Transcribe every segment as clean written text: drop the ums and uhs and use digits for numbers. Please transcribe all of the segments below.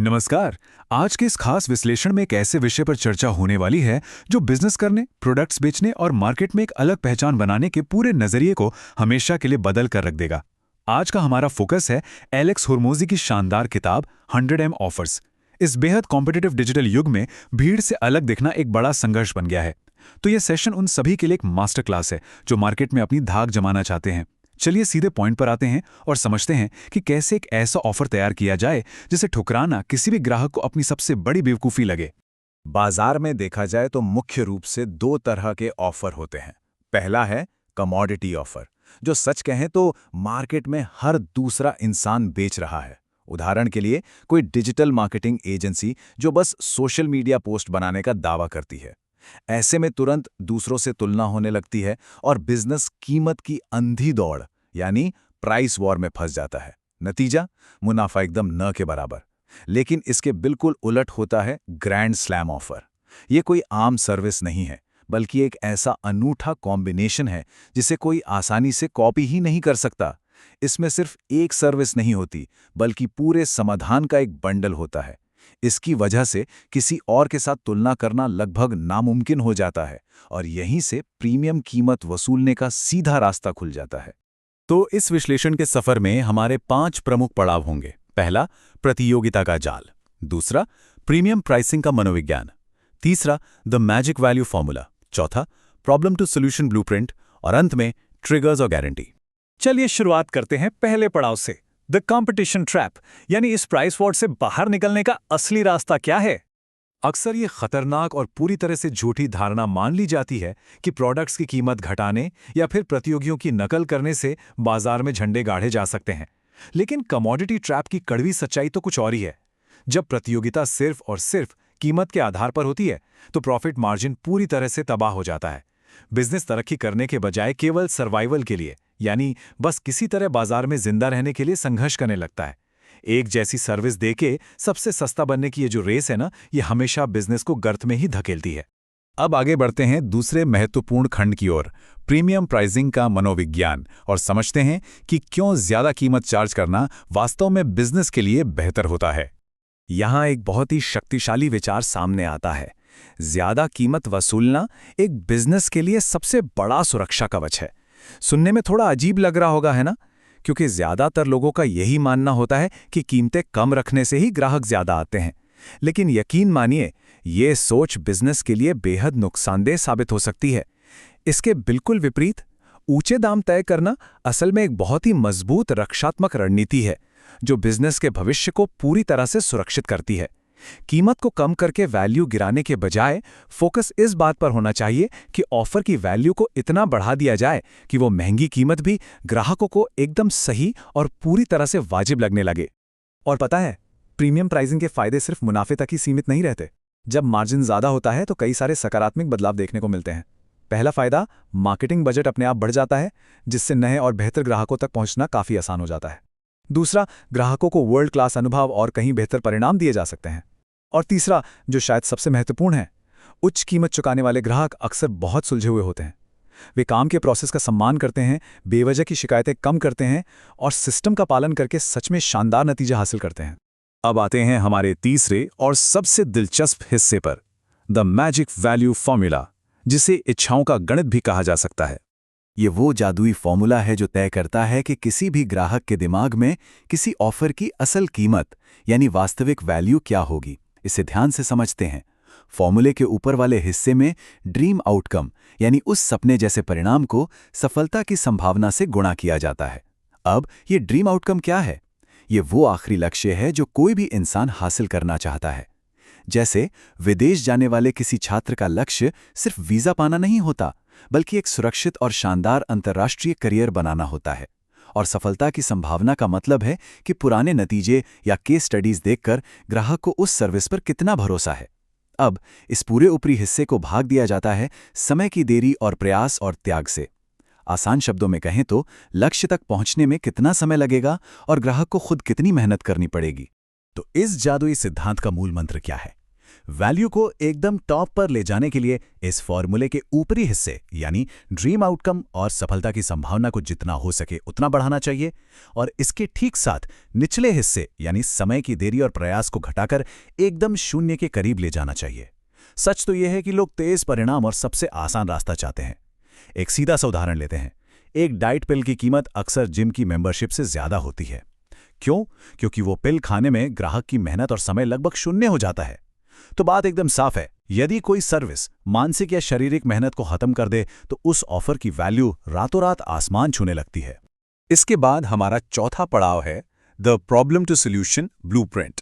नमस्कार। आज के इस खास विश्लेषण में एक ऐसे विषय पर चर्चा होने वाली है जो बिजनेस करने, प्रोडक्ट्स बेचने और मार्केट में एक अलग पहचान बनाने के पूरे नजरिए को हमेशा के लिए बदल कर रख देगा। आज का हमारा फोकस है एलेक्स होर्मोजी की शानदार किताब 100M ऑफर्स। इस बेहद कॉम्पिटिटिव डिजिटल युग में भीड़ से अलग दिखना एक बड़ा संघर्ष बन गया है। तो यह सेशन उन सभी के लिए एक मास्टर क्लास है जो मार्केट में अपनी धाक जमाना चाहते हैं। चलिए सीधे पॉइंट पर आते हैं और समझते हैं कि कैसे एक ऐसा ऑफर तैयार किया जाए जिसे ठुकराना किसी भी ग्राहक को अपनी सबसे बड़ी बेवकूफ़ी लगे। बाजार में देखा जाए तो मुख्य रूप से दो तरह के ऑफर होते हैं। पहला है कमोडिटी ऑफर, जो सच कहें तो मार्केट में हर दूसरा इंसान बेच रहा है। उदाहरण के लिए कोई डिजिटल मार्केटिंग एजेंसी जो बस सोशल मीडिया पोस्ट बनाने का दावा करती है। ऐसे में तुरंत दूसरों से तुलना होने लगती है और बिजनेस कीमत की अंधी दौड़ यानी प्राइस वॉर में फंस जाता है। नतीजा, मुनाफा एकदम न के बराबर। लेकिन इसके बिल्कुल उलट होता है ग्रैंड स्लैम ऑफर। ये कोई आम सर्विस नहीं है, बल्कि एक ऐसा अनूठा कॉम्बिनेशन है जिसे कोई आसानी से कॉपी ही नहीं कर सकता। इसमें सिर्फ एक सर्विस नहीं होती, बल्कि पूरे समाधान का एक बंडल होता है। इसकी वजह से किसी और के साथ तुलना करना लगभग नामुमकिन हो जाता है और यहीं से प्रीमियम कीमत वसूलने का सीधा रास्ता खुल जाता है। तो इस विश्लेषण के सफर में हमारे 5 प्रमुख पड़ाव होंगे। पहला, प्रतियोगिता का जाल। दूसरा, प्रीमियम प्राइसिंग का मनोविज्ञान। तीसरा, द मैजिक वैल्यू फॉर्मूला। चौथा, प्रॉब्लम टू सॉल्यूशन ब्लूप्रिंट। और अंत में ट्रिगर्स और गारंटी। चलिए शुरुआत करते हैं पहले पड़ाव से, द कंपटीशन ट्रैप, यानी इस प्राइस वॉर से बाहर निकलने का असली रास्ता क्या है। अक्सर ये खतरनाक और पूरी तरह से झूठी धारणा मान ली जाती है कि प्रोडक्ट्स की कीमत घटाने या फिर प्रतियोगियों की नकल करने से बाजार में झंडे गाढ़े जा सकते हैं। लेकिन कमोडिटी ट्रैप की कड़वी सच्चाई तो कुछ और ही है। जब प्रतियोगिता सिर्फ और सिर्फ कीमत के आधार पर होती है तो प्रॉफिट मार्जिन पूरी तरह से तबाह हो जाता है। बिजनेस तरक्की करने के बजाय केवल सर्वाइवल के लिए, यानी बस किसी तरह बाजार में जिंदा रहने के लिए संघर्ष करने लगता है। एक जैसी सर्विस देके सबसे सस्ता बनने की ये जो रेस है ना, ये हमेशा बिजनेस को गर्त में ही धकेलती है। अब आगे बढ़ते हैं दूसरे महत्वपूर्ण खंड की ओर, प्रीमियम प्राइसिंग का मनोविज्ञान, और समझते हैं कि क्यों ज्यादा कीमत चार्ज करना वास्तव में बिजनेस के लिए बेहतर होता है। यहाँ एक बहुत ही शक्तिशाली विचार सामने आता है। ज्यादा कीमत वसूलना एक बिजनेस के लिए सबसे बड़ा सुरक्षा कवच है। सुनने में थोड़ा अजीब लग रहा होगा, है ना? क्योंकि ज्यादातर लोगों का यही मानना होता है कि कीमतें कम रखने से ही ग्राहक ज्यादा आते हैं। लेकिन यकीन मानिए, ये सोच बिजनेस के लिए बेहद नुकसानदेह साबित हो सकती है। इसके बिल्कुल विपरीत, ऊंचे दाम तय करना असल में एक बहुत ही मजबूत रक्षात्मक रणनीति है जो बिजनेस के भविष्य को पूरी तरह से सुरक्षित करती है। कीमत को कम करके वैल्यू गिराने के बजाय फोकस इस बात पर होना चाहिए कि ऑफर की वैल्यू को इतना बढ़ा दिया जाए कि वो महंगी कीमत भी ग्राहकों को एकदम सही और पूरी तरह से वाजिब लगने लगे। और पता है, प्रीमियम प्राइसिंग के फायदे सिर्फ मुनाफे तक ही सीमित नहीं रहते। जब मार्जिन ज्यादा होता है तो कई सारे सकारात्मक बदलाव देखने को मिलते हैं। पहला फायदा, मार्केटिंग बजट अपने आप बढ़ जाता है, जिससे नए और बेहतर ग्राहकों तक पहुंचना काफी आसान हो जाता है। दूसरा, ग्राहकों को वर्ल्ड क्लास अनुभव और कहीं बेहतर परिणाम दिए जा सकते हैं। और तीसरा, जो शायद सबसे महत्वपूर्ण है, उच्च कीमत चुकाने वाले ग्राहक अक्सर बहुत सुलझे हुए होते हैं। वे काम के प्रोसेस का सम्मान करते हैं, बेवजह की शिकायतें कम करते हैं और सिस्टम का पालन करके सच में शानदार नतीजा हासिल करते हैं। अब आते हैं हमारे तीसरे और सबसे दिलचस्प हिस्से पर, द मैजिक वैल्यू फॉर्मूला, जिसे इच्छाओं का गणित भी कहा जा सकता है। ये वो जादुई फॉर्मूला है जो तय करता है कि किसी भी ग्राहक के दिमाग में किसी ऑफर की असल कीमत यानी वास्तविक वैल्यू क्या होगी। इसे ध्यान से समझते हैं। फॉर्मूले के ऊपर वाले हिस्से में ड्रीम आउटकम यानी उस सपने जैसे परिणाम को सफलता की संभावना से गुणा किया जाता है। अब ये ड्रीम आउटकम क्या है? ये वो आखिरी लक्ष्य है जो कोई भी इंसान हासिल करना चाहता है। जैसे विदेश जाने वाले किसी छात्र का लक्ष्य सिर्फ वीजा पाना नहीं होता, बल्कि एक सुरक्षित और शानदार अंतर्राष्ट्रीय करियर बनाना होता है। और सफलता की संभावना का मतलब है कि पुराने नतीजे या केस स्टडीज देखकर ग्राहक को उस सर्विस पर कितना भरोसा है। अब इस पूरे ऊपरी हिस्से को भाग दिया जाता है समय की देरी और प्रयास और त्याग से। आसान शब्दों में कहें तो लक्ष्य तक पहुंचने में कितना समय लगेगा और ग्राहक को खुद कितनी मेहनत करनी पड़ेगी। तो इस जादुई सिद्धांत का मूल मंत्र क्या है? वैल्यू को एकदम टॉप पर ले जाने के लिए इस फॉर्मूले के ऊपरी हिस्से यानी ड्रीम आउटकम और सफलता की संभावना को जितना हो सके उतना बढ़ाना चाहिए, और इसके ठीक साथ निचले हिस्से यानी समय की देरी और प्रयास को घटाकर एकदम शून्य के करीब ले जाना चाहिए। सच तो यह है कि लोग तेज परिणाम और सबसे आसान रास्ता चाहते हैं। एक सीधा सा उदाहरण लेते हैं। एक डाइट पिल की कीमत अक्सर जिम की मेंबरशिप से ज्यादा होती है। क्यों? क्योंकि वो पिल खाने में ग्राहक की मेहनत और समय लगभग शून्य हो जाता है। तो बात एकदम साफ है, यदि कोई सर्विस मानसिक या शारीरिक मेहनत को खत्म कर दे तो उस ऑफर की वैल्यू रातों रात आसमान छूने लगती है। इसके बाद हमारा चौथा पड़ाव है the problem to solution blueprint.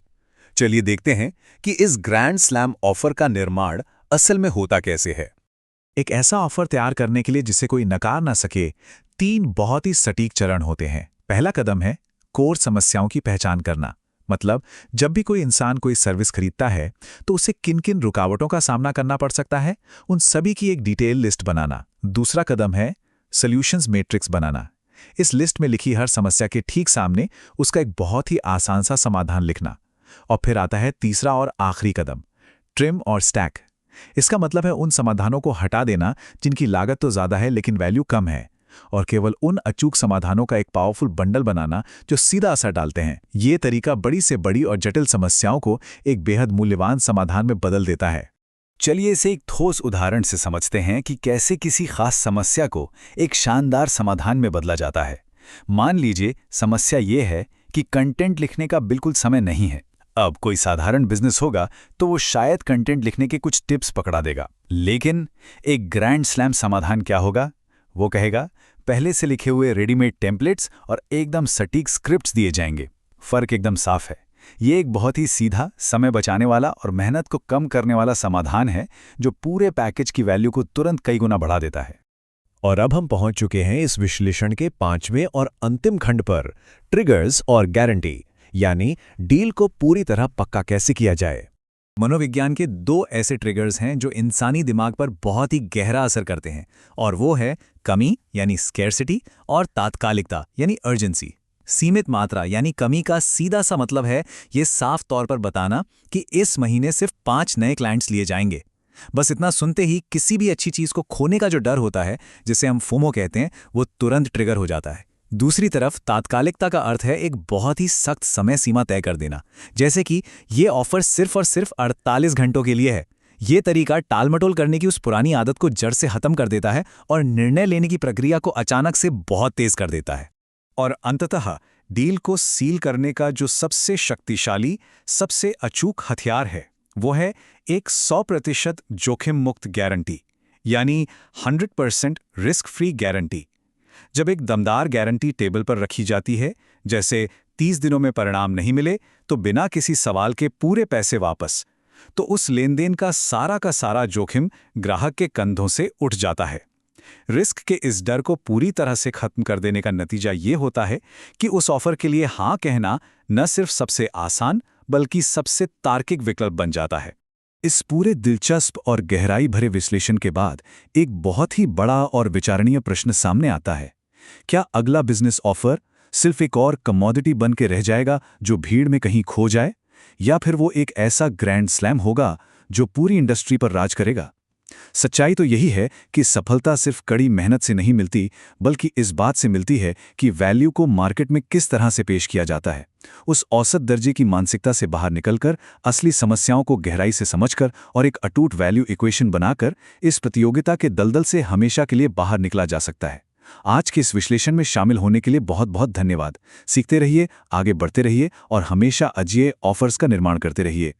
चलिए देखते हैं कि इस ग्रैंड स्लैम ऑफर का निर्माण असल में होता कैसे है। एक ऐसा ऑफर तैयार करने के लिए जिसे कोई नकार ना सके, 3 बहुत ही सटीक चरण होते हैं। पहला कदम है कोर समस्याओं की पहचान करना। मतलब जब भी कोई इंसान कोई सर्विस खरीदता है तो उसे किन किन रुकावटों का सामना करना पड़ सकता है, उन सभी की एक डिटेल लिस्ट बनाना। दूसरा कदम है सॉल्यूशंस मैट्रिक्स बनाना। इस लिस्ट में लिखी हर समस्या के ठीक सामने उसका एक बहुत ही आसान सा समाधान लिखना। और फिर आता है तीसरा और आखिरी कदम, ट्रिम और स्टैक। इसका मतलब है उन समाधानों को हटा देना जिनकी लागत तो ज़्यादा है लेकिन वैल्यू कम है, और केवल उन अचूक समाधानों का एक पावरफुल बंडल बनाना जो सीधा असर डालते हैं। ये तरीका बड़ी से बड़ी और जटिल समस्याओं को एक बेहद मूल्यवान समाधान में बदल देता है। चलिए इसे एक ठोस उदाहरण से समझते हैं कि कैसे किसी खास समस्या को एक शानदार समाधान में बदला जाता है। मान लीजिए समस्या ये है कि कंटेंट लिखने का बिल्कुल समय नहीं है। अब कोई साधारण बिजनेस होगा तो वो शायद कंटेंट लिखने के कुछ टिप्स पकड़ा देगा, लेकिन एक ग्रैंड स्लैम समाधान क्या होगा? वो कहेगा पहले से लिखे हुए रेडीमेड टेम्पलेट्स और एकदम सटीक स्क्रिप्ट्स दिए जाएंगे। फर्क एकदम साफ है। ये एक बहुत ही सीधा, समय बचाने वाला और मेहनत को कम करने वाला समाधान है जो पूरे पैकेज की वैल्यू को तुरंत कई गुना बढ़ा देता है। और अब हम पहुंच चुके हैं इस विश्लेषण के 5वें और अंतिम खंड पर, ट्रिगर्स और गारंटी, यानी डील को पूरी तरह पक्का कैसे किया जाए। मनोविज्ञान के 2 ऐसे ट्रिगर्स हैं जो इंसानी दिमाग पर बहुत ही गहरा असर करते हैं, और वो है कमी यानी स्कैर्सिटी और तात्कालिकता यानी अर्जेंसी। सीमित मात्रा यानी कमी का सीधा सा मतलब है ये साफ तौर पर बताना कि इस महीने सिर्फ 5 नए क्लाइंट्स लिए जाएंगे। बस इतना सुनते ही किसी भी अच्छी चीज को खोने का जो डर होता है, जिसे हम फोमो कहते हैं, वो तुरंत ट्रिगर हो जाता है। दूसरी तरफ तात्कालिकता का अर्थ है एक बहुत ही सख्त समय सीमा तय कर देना, जैसे कि ये ऑफर सिर्फ और सिर्फ 48 घंटों के लिए है। ये तरीका टालमटोल करने की उस पुरानी आदत को जड़ से खत्म कर देता है और निर्णय लेने की प्रक्रिया को अचानक से बहुत तेज कर देता है। और अंततः डील को सील करने का जो सबसे शक्तिशाली, सबसे अचूक हथियार है, वो है एक 100% जोखिम मुक्त गारंटी, यानी 100% रिस्क फ्री गारंटी। जब एक दमदार गारंटी टेबल पर रखी जाती है, जैसे 30 दिनों में परिणाम नहीं मिले तो बिना किसी सवाल के पूरे पैसे वापस, तो उस लेनदेन का सारा जोखिम ग्राहक के कंधों से उठ जाता है। रिस्क के इस डर को पूरी तरह से खत्म कर देने का नतीजा ये होता है कि उस ऑफर के लिए हाँ कहना न सिर्फ सबसे आसान बल्कि सबसे तार्किक विकल्प बन जाता है। इस पूरे दिलचस्प और गहराई भरे विश्लेषण के बाद एक बहुत ही बड़ा और विचारणीय प्रश्न सामने आता है। क्या अगला बिजनेस ऑफर सिर्फ एक और कमोडिटी बन के रह जाएगा जो भीड़ में कहीं खो जाए, या फिर वो एक ऐसा ग्रैंड स्लैम होगा जो पूरी इंडस्ट्री पर राज करेगा? सच्चाई तो यही है कि सफलता सिर्फ कड़ी मेहनत से नहीं मिलती, बल्कि इस बात से मिलती है कि वैल्यू को मार्केट में किस तरह से पेश किया जाता है। उस औसत दर्जे की मानसिकता से बाहर निकलकर, असली समस्याओं को गहराई से समझकर और एक अटूट वैल्यू इक्वेशन बनाकर इस प्रतियोगिता के दलदल से हमेशा के लिए बाहर निकला जा सकता है। आज के इस विश्लेषण में शामिल होने के लिए बहुत बहुत धन्यवाद। सीखते रहिए, आगे बढ़ते रहिए और हमेशा अजेय ऑफर्स का निर्माण करते रहिए।